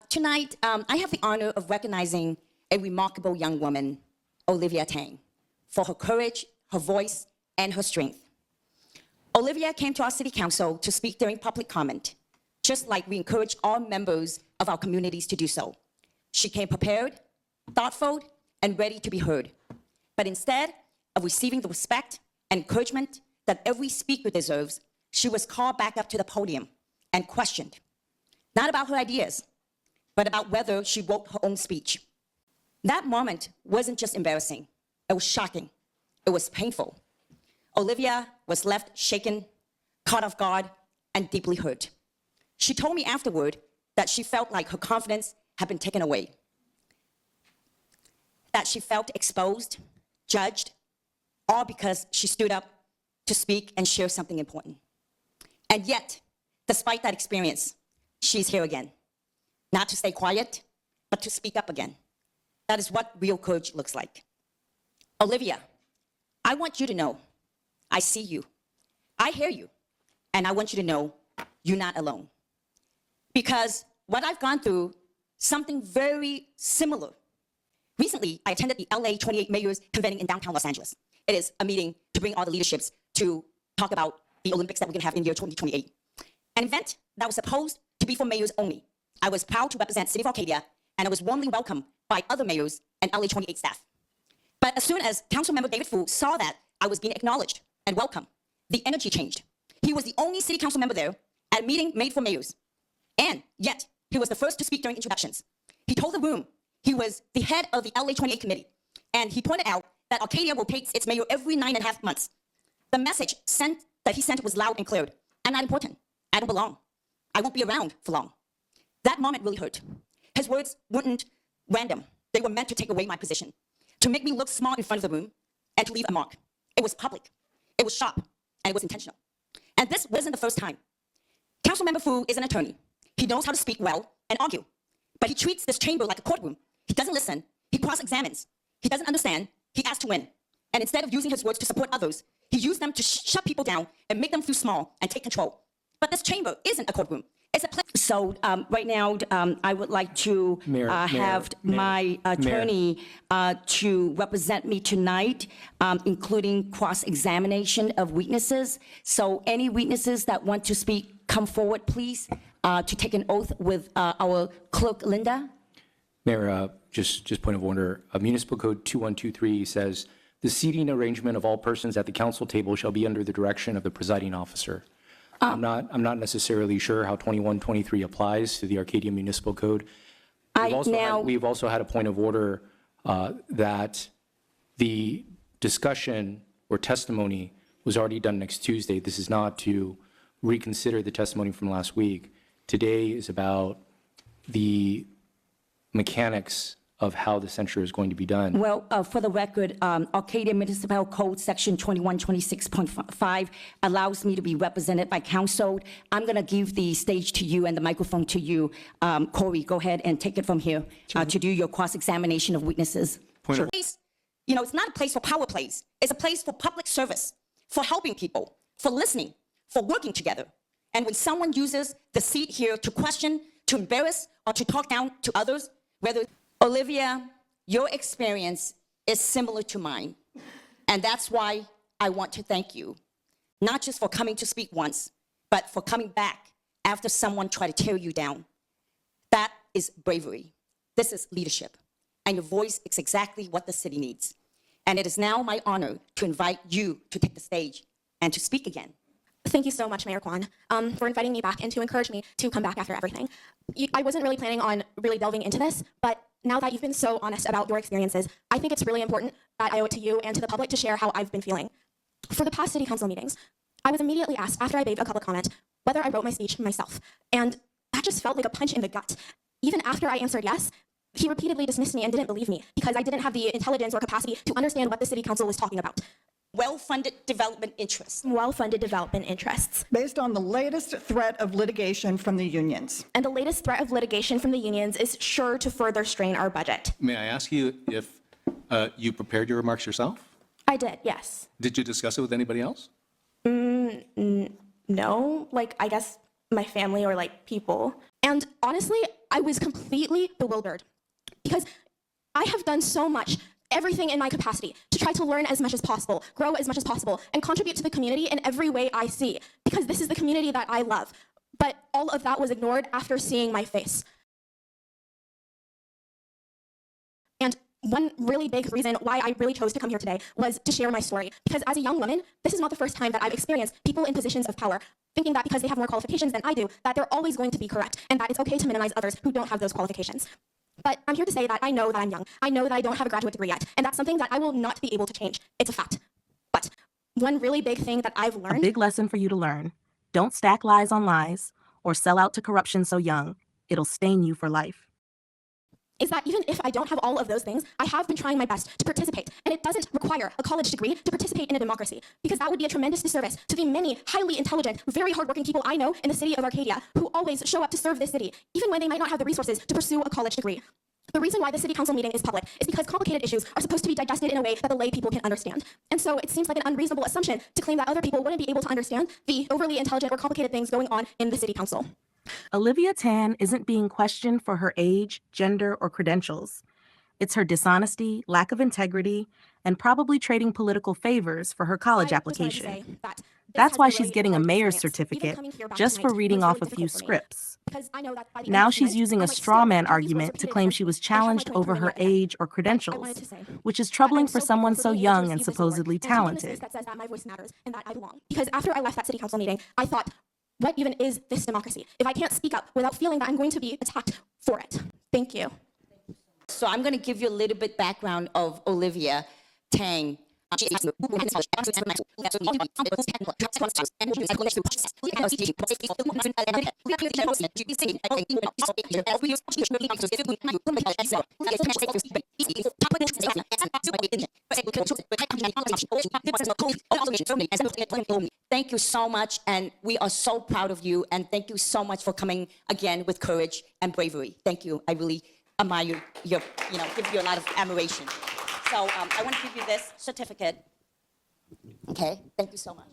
Tonight, I have the honor of recognizing a remarkable young woman, Olivia Tang, for her courage, her voice, and her strength. Olivia came to our city council to speak during public comment, just like we encourage all members of our communities to do so. She came prepared, thoughtful, and ready to be heard. But instead of receiving the respect and encouragement that every speaker deserves, she was called back up to the podium and questioned, not about her ideas, but about whether she wrote her own speech. That moment wasn't just embarrassing, it was shocking, it was painful. Olivia was left shaken, caught off guard, and deeply hurt. She told me afterward that she felt like her confidence had been taken away, that she felt exposed, judged, all because she stood up to speak and share something important. And yet, despite that experience, she's here again. Not to stay quiet, but to speak up again. That is what real courage looks like. Olivia, I want you to know, I see you, I hear you, and I want you to know you're not alone. Because what I've gone through, something very similar. Recently, I attended the LA 28 Mayors Convening in downtown Los Angeles. It is a meeting to bring all the leaderships to talk about the Olympics that we're gonna have in year 2028. An event that was supposed to be for mayors only. I was proud to represent City of Arcadia, and I was warmly welcomed by other mayors and LA 28 staff. But as soon as Councilmember David Fu saw that I was being acknowledged and welcomed, the energy changed. He was the only city council member there at a meeting made for mayors. And yet, he was the first to speak during introductions. He told the room he was the head of the LA 28 committee, and he pointed out that Arcadia rotates its mayor every 9.5 months. The message that he sent was loud and clear. I'm not important. I don't belong. I won't be around for long. That moment really hurt. His words weren't random. They were meant to take away my position, to make me look small in front of the room, and to leave a mark. It was public, it was sharp, and it was intentional. And this wasn't the first time. Councilmember Fu is an attorney. He knows how to speak well and argue, but he treats this chamber like a courtroom. He doesn't listen, he cross-examines. He doesn't understand, he asks to win. And instead of using his words to support others, he used them to shut people down and make them feel small and take control. But this chamber isn't a courtroom. It's a place. So right now, I would like to have my attorney to represent me tonight, including cross-examination of witnesses. So any witnesses that want to speak, come forward, please, to take an oath with our clerk, Linda. Mayor, just point of order. Municipal Code 2123 says, the seating arrangement of all persons at the council table shall be under the direction of the presiding officer. I'm not necessarily sure how 2123 applies to the Arcadia Municipal Code. We've also had a point of order that the discussion or testimony was already done next Tuesday. This is not to reconsider the testimony from last week. Today is about the mechanics of how the censure is going to be done. Well, for the record, Arcadia Municipal Code Section 2126.5 allows me to be represented by council. I'm going to give the stage to you and the microphone to you. Corey, go ahead and take it from here to do your cross-examination of witnesses. Sure. You know, it's not a place for power plays. It's a place for public service, for helping people, for listening, for working together. And when someone uses the seat here to question, to embarrass, or to talk down to others, whether Olivia, your experience is similar to mine, and that's why I want to thank you, not just for coming to speak once, but for coming back after someone tried to tear you down. That is bravery. This is leadership, and your voice is exactly what the city needs. And it is now my honor to invite you to take the stage and to speak again. Thank you so much, Mayor Kwan, for inviting me back and to encourage me to come back after everything. I wasn't really planning on really delving into this, but now that you've been so honest about your experiences, I think it's really important that I owe it to you and to the public to share how I've been feeling. For the past city council meetings, I was immediately asked after I made a public comment whether I wrote my speech myself, and that just felt like a punch in the gut. Even after I answered yes, he repeatedly dismissed me and didn't believe me because I didn't have the intelligence or capacity to understand what the city council was talking about. Well-funded development interests. Well-funded development interests. Based on the latest threat of litigation from the unions. And the latest threat of litigation from the unions is sure to further strain our budget. May I ask you if you prepared your remarks yourself? I did, yes. Did you discuss it with anybody else? No, like I guess my family or like people. And honestly, I was completely bewildered because I have done so much, everything in my capacity, to try to learn as much as possible, grow as much as possible, and contribute to the community in every way I see, because this is the community that I love. But all of that was ignored after seeing my face. And one really big reason why I really chose to come here today was to share my story. Because as a young woman, this is not the first time that I've experienced people in positions of power thinking that because they have more qualifications than I do, that they're always going to be correct, and that it's okay to minimize others who don't have those qualifications. But I'm here to say that I know that I'm young. I know that I don't have a graduate degree yet, and that's something that I will not be able to change. It's a fact. But one really big thing that I've A learned big lesson for you to learn. Don't stack lies on lies or sell out to corruption so young. It'll stain you for life. is that even if I don't have all of those things, I have been trying my best to participate. And it doesn't require a college degree to participate in a democracy, because that would be a tremendous disservice to the many highly intelligent, very hardworking people I know in the city of Arcadia who always show up to serve this city, even when they might not have the resources to pursue a college degree. The reason why the city council meeting is public is because complicated issues are supposed to be digested in a way that the lay people can understand. And so it seems like an unreasonable assumption to claim that other people wouldn't be able to understand the overly intelligent or complicated things going on in the city council. Olivia Tan isn't being questioned for her age, gender, or credentials. It's her dishonesty, lack of integrity, and probably trading political favors for her college I just wanted to application. say that this That's has why been she's really getting a hard mayor's experience. Even certificate coming here back just tonight for reading was off really a few difficult for me, scripts. because I know that by the end Now of she's tonight, using I a might straw still man have these words argument to repeated claim against she me, was but I have my challenged point over proven her yet. age or But I credentials, wanted to say which is that troubling I'm for so someone grateful so for being able to young and receive this award, supposedly and to be in a talented. space that says that my voice matters and that I belong. Because after I left that city council meeting, I thought, what even is this democracy if I can't speak up without feeling that I'm going to be attacked for it? Thank you. So I'm going to give you a little bit background of Olivia Tang. Thank you so much, and we are so proud of you, and thank you so much for coming again with courage and bravery. Thank you. I really admire your, give you a lot of admiration. So I want to give you this certificate. Okay, thank you so much.